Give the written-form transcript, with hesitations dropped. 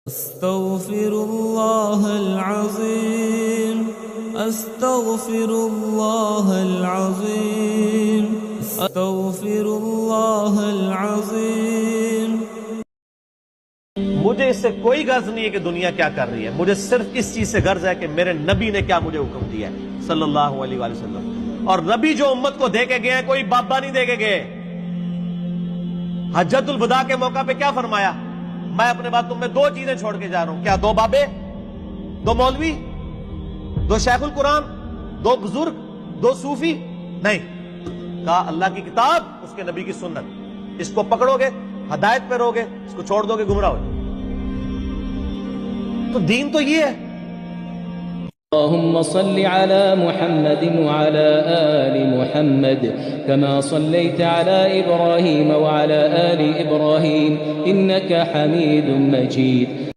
استغفر الله العظيم استغفر الله العظيم استغفر الله العظيم. مجھے اس سے کوئی غرض نہیں ہے کہ دنیا کیا کر رہی ہے، مجھے صرف اس چیز سے غرض ہے کہ میرے نبی نے کیا مجھے حکم دیا ہے صلی اللہ علیہ وآلہ وسلم. اور نبی جو امت کو دے کے گئے ہیں کوئی بابا نہیں دے کے گئے. حجۃ الوداع کے موقع پہ کیا فرمایا؟ میں اپنے بعد تم میں دو چیزیں چھوڑ کے جا رہا ہوں. کیا؟ دو بابے، دو مولوی، دو شیخ القرآن، دو بزرگ، دو صوفی؟ نہیں. کہا اللہ کی کتاب، اس کے نبی کی سنت. اس کو پکڑو گے ہدایت پہ رہو گے، اس کو چھوڑ دو گے گمراہ ہو جاؤ. تو دین تو یہ ہے. اللهم صل على محمد وعلى آل محمد كما صليت على إبراهيم وعلى آل إبراهيم إنك حميد مجيد.